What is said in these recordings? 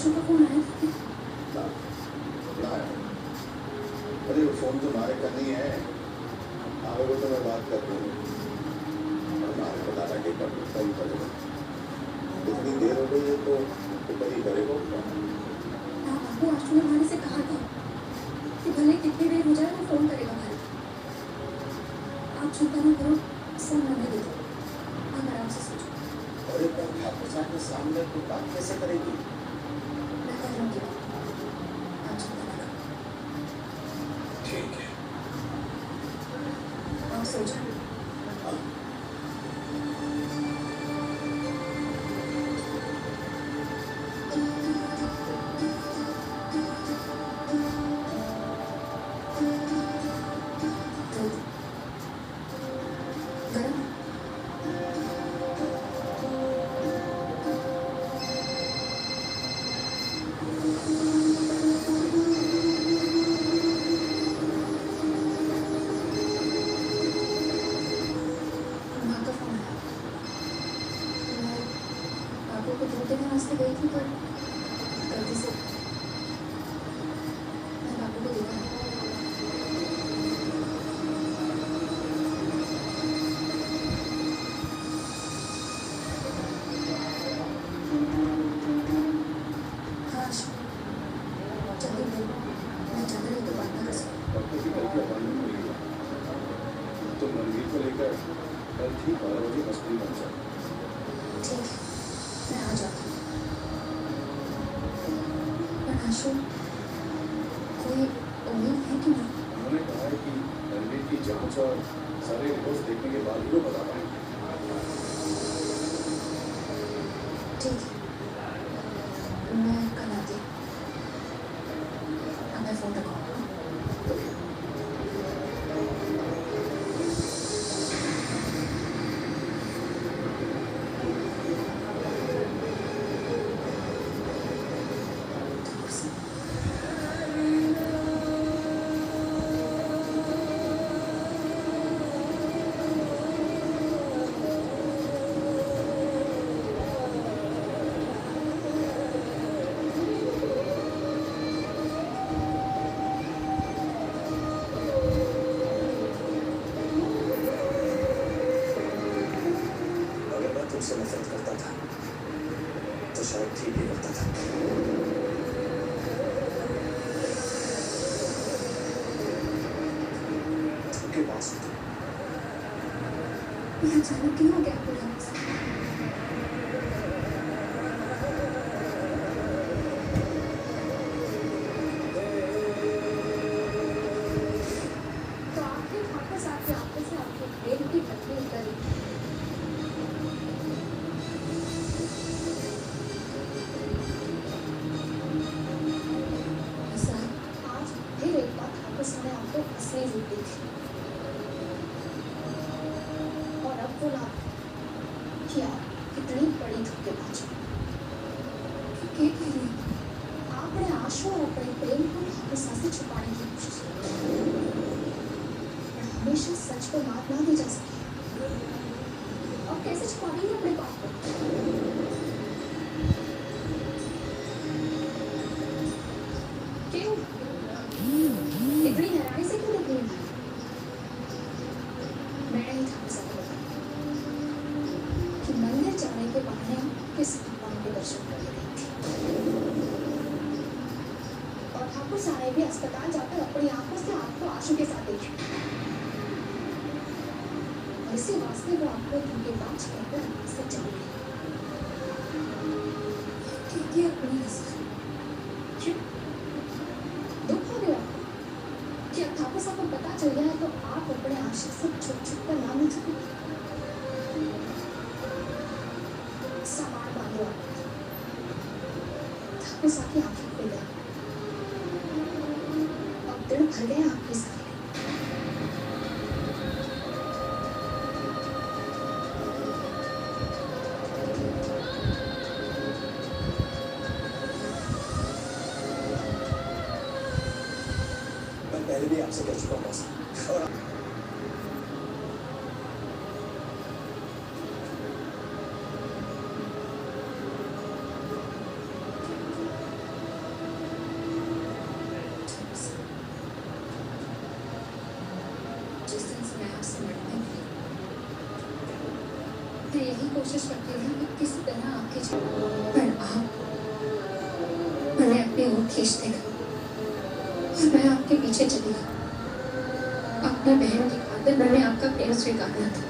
आशु का फोन आया था ना ना अरे वो फोन तुम्हारे का नहीं है, आगे को तो मैं बात कर दूँ हमारे बता रहा कि कब सही करेगा। इतनी देर हो गई है तो कभी करेगा क्या? बाबू आशु ने हमारे से कहा था कि भले कितनी देर हो जाए वो फोन करेगा भाई। आप चिंता ना करो, फोन मैंने दे दो, आप आराम से सोचो। अरे पर ठाकुर साहब के सामने कोई बात कैसे करेगी? मैं कर लूंगी, आप चिंता ना करो। ठीक है, आप सो जाओ। को 2 दिन रास्ते गई थी पर गलती से मैं बाबू को देखा। हाँ जल्दी बोल, मैं चाहता नहीं तो बात ना कर सकूँ। तो मनवीर को लेकर कल ठीक 12 बजे बस में पहुंचा। ठीक, मैं आ जाती हूँ। पर आशु, कोई उम्मीद है कि नहीं? उन्होंने कहा है कि रणवीर की जांच और सारे रिपोर्ट्स देखने के बाद ही वो बता पाएंगे। ठीक है, मैं कल आती हूँ। अब मैं फोन रखूँगा। तुमसे नफरत करता था तो शायद ठीक ही करता था। तुमके पास ये अचानक क्यों हो गया आपको? तो आपके वापस आके आपके से आपके प्रेम की पत्नी उतरी। उसने आपको असली रूप देखी और अब बोला कि आप कितनी बड़ी धोखेबाज हो। क्या कह रही हैं? आपने आशु और अपने प्रेम को ठाकुर साहब से छुपाने की कोशिश की, पर हमेशा सच को मात ना दी जा सकी। अब कैसे छुपाएंगे अपने पाप को? क्यों इतनी हैरानी से क्यों देख रही हैं? मैंने ही ठाकुर साहब को बताया कि मंदिर जाने के बहाने किसी भगवान के दर्शन कर रही थी और ठाकुर साहब ने भी अस्पताल जाकर अपनी आंखों से आपको आशु के साथ देखा। इसी वास्ते वो आपको धोखेबाज कहकर से जान गई। ये अपनी क्यों दुख हो गया कि अब ठाकुर साहब को पता चल गया है तो आप अपने आशिक से छुप छुप कर नाम नहीं चुके। सामान बांधो ठाकुर साहब की आंखें खुल गई। अब दिल भर गए आपके साथ। पहले भी आपसे कह चुका बस और पर आप मैंने अपनी ओर खींचते गए और मैं आपके पीछे चली गई। अपनी बहन की खातिर मैंने आपका प्रेम स्वीकारना था।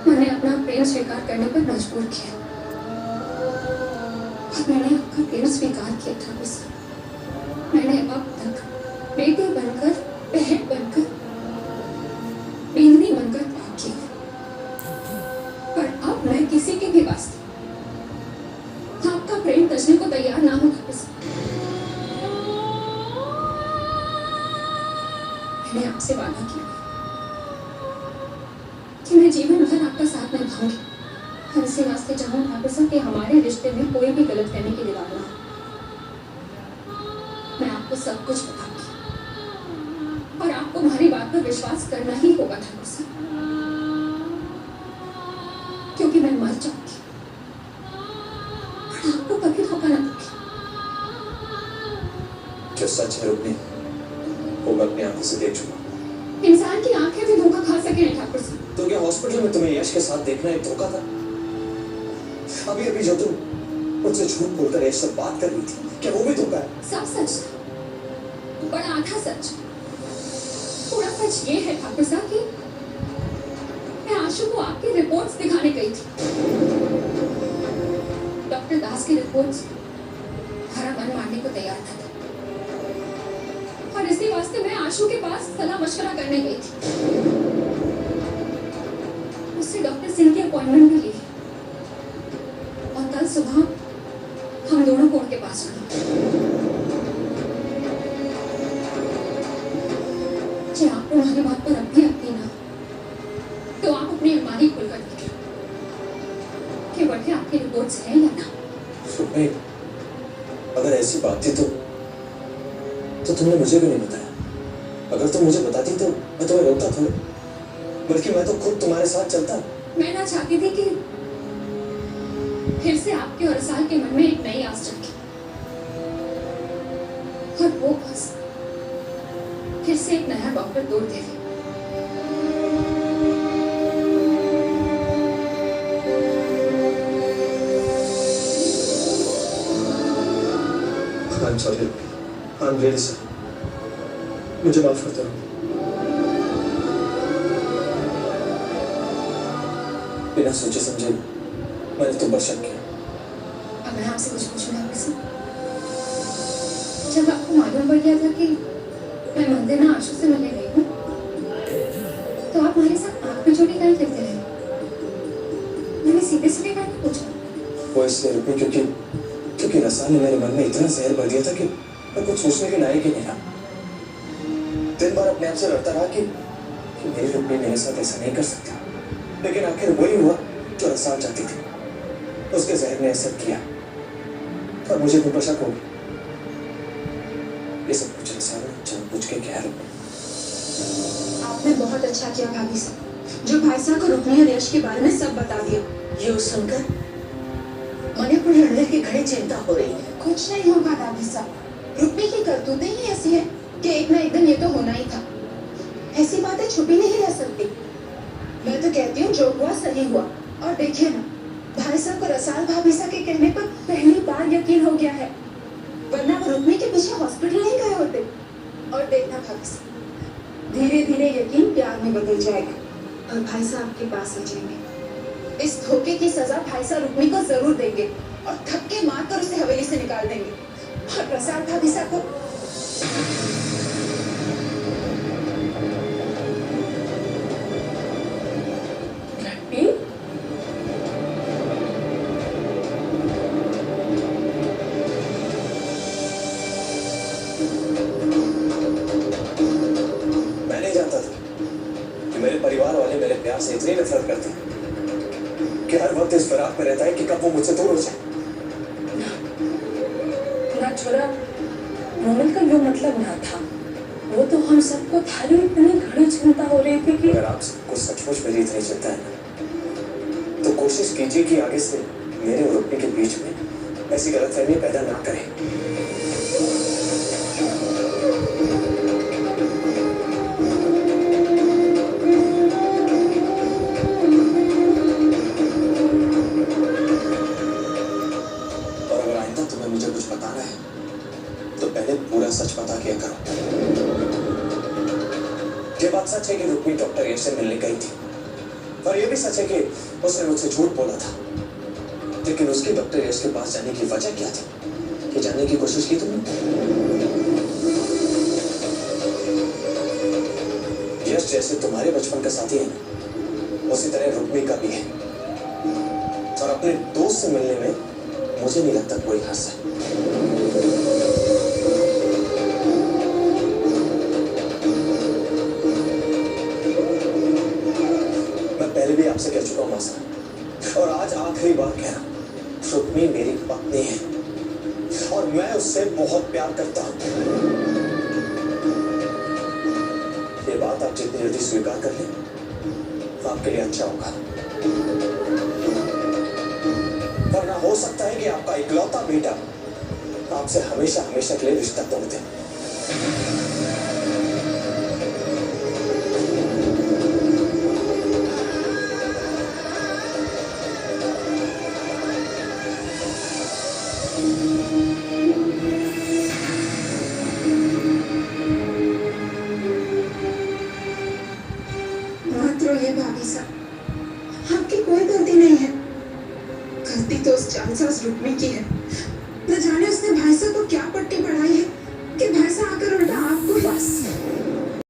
मैंने अपना प्रेम स्वीकार करने पर मजबूर किया और मैंने आपका प्रेम स्वीकार किया था। बस मैंने अब तक बेटी बनकर, बहन बनकर, बींदनी बनकर त्याग किया, पर अब मैं किसी के भी वास्ते आपका प्रेम तजने को तैयार ना हूं। मैंने आपसे वादा किया कि मैं जीवन भर आपका साथ निभाऊंगी। हम इसी वास्ते चाहूंगा वापस कि हमारे रिश्ते में कोई भी गलतफहमी की दीवार ना हो। मैं आपको सब कुछ बताऊंगी और आपको हमारी बात पर विश्वास करना ही होगा ठाकुर साहब, क्योंकि मैं मर जाऊंगी और आपको कभी धोखा ना दूंगी। जो सच है रुक्मिणी, वो मैं अपनी आंखों से देख चुका। इंसान की आंखें भी धोखा खा सके नहीं ठाकुर साहब। तो क्या हॉस्पिटल में तुम्हें यश के साथ देखना एक धोखा था? अभी अभी जो तुम मुझसे झूठ बोलकर यश से बात कर रही थी, क्या वो भी धोखा है? सब सच था, पर आधा सच। पूरा सच ये है ठाकुर साहब कि मैं आशु को आपकी रिपोर्ट्स दिखाने गई थी। डॉक्टर दास की रिपोर्ट्स हमारा मन मारने को तैयार था और इसी वास्ते मैं आशु के पास सलाह मशवरा करने गई थी। उससे डॉक्टर सिंह की अपॉइंटमेंट भी ली और कल सुबह हम दोनों को उनके पास गए। जी आप तुम्हारी बात पर अब भी यकीन ना तो आप अपनी अलमारी खोलकर देखिए कि बढ़िया आपकी रिपोर्ट्स हैं या ना। रुक्मिणी, अगर ऐसी बात थी तो तुमने मुझे भी नहीं बताया। अगर तुम मुझे बताती तो मैं तुम्हें रोकता थोड़ी, बल्कि मैं तो खुद तुम्हारे साथ चलता। मैं ना चाहती थी कि फिर से आपके और साल के मन में एक नई आस जगे और वो आस फिर से एक नया डॉक्टर तोड़ दे। I'm sorry. I'm really sorry. मुझे माफ कर दो। बिना सोचे समझे मैंने तुम पर शक किया। अब मैं आपसे कुछ पूछूं आपसे। जब आपको मालूम पड़ गया था कि मैं मंदिर में आशु से मिलने गई हूँ, तो आप हमारे साथ आँख में चोटी काहे करते रहे? मैंने सीधे सीधे काहे पूछा? वो इसलिए रुकी क्योंकि रसाल ने मेरे मन में इतना जहर भर दिया था कि मैं कुछ सोचने के लायक ही नहीं रहा। दिन भर अपने आप से लड़ता रहा कि मेरी रुक्मिणी मेरे साथ ऐसा नहीं कर सकती, लेकिन आखिर वही हुआ जो रसाल चाहती थी। उसके जहर ने असर किया और मुझे तुम पर शक हो गया। ये सब कुछ रसाल जानबूझ के कह रहा। आपने बहुत अच्छा किया भाभी साहब, जो भाई साहब को रुक्मिणी और यश के बारे में सब बता दिया। ये सुनकर मणिपुर रणवीर की घड़ी चिंता हो रही है। कुछ नहीं होगा दादी साहब, रुक्मिणी की करतूतें ही ऐसी है कि एक ना एक दिन ये तो होना ही था। ऐसी बातें छुपी नहीं रह सकती। मैं तो कहती हूँ जो हुआ सही हुआ। और देखिए ना, भाई साहब को रसाल भाभी साहब के कहने पर पहली बार यकीन हो गया है, वरना वो रुक्मिणी के पीछे हॉस्पिटल नहीं गए होते। और देखना भाभी साहब, धीरे धीरे यकीन प्यार में बदल जाएगा और भाई साहब आपके पास आ जाएंगे। इस धोखे की सजा भाई साहब रुक्मिणी को जरूर देंगे और थप्पे मारकर उसे हवेली से निकाल देंगे। और रसाल भाभी साहब को मैं नहीं जानता था कि मेरे परिवार वाले मेरे प्यार से इतनी नफरत करते हैं कि हर वक्त इस फिराक में रहता है कि कब वो मुझसे दूर हो जाए। ना छोरा, मोमिन का यो मतलब ना था। वो तो हम सबको थारी इतनी घड़ी चिंता हो रही थी कि अगर आप सबको सचमुच मेरी इतनी चिंता है ना, तो कोशिश कीजिए कि आगे से मेरे और रुक्मिणी के बीच में ऐसी गलतफहमी पैदा ना करें। भी सच है कि उसने मुझसे झूठ बोला था, लेकिन उसके डॉक्टर यश के पास जाने की वजह क्या थी? कि जानने की कोशिश की तुमने? यश जैसे तुम्हारे बचपन का साथी है ना, उसी तरह रुक्मी का भी है। और अपने दोस्त से मिलने में मुझे नहीं लगता कोई हर्ष है। मैं पहले भी आपसे कह चुका हूं मासा, और आज आखिरी बार कह रहा हूं, रुक्मी मेरी पत्नी है और मैं उससे बहुत प्यार करता हूं। ये बात आप जितनी जल्दी स्वीकार कर लें, आपके लिए अच्छा होगा। वरना हो सकता है कि आपका इकलौता बेटा आपसे हमेशा हमेशा के लिए रिश्ता तोड़ दे। मत रोइए भाभी साहब, आपकी कोई गलती नहीं है। गलती तो उस जानसाज रुक्मी की है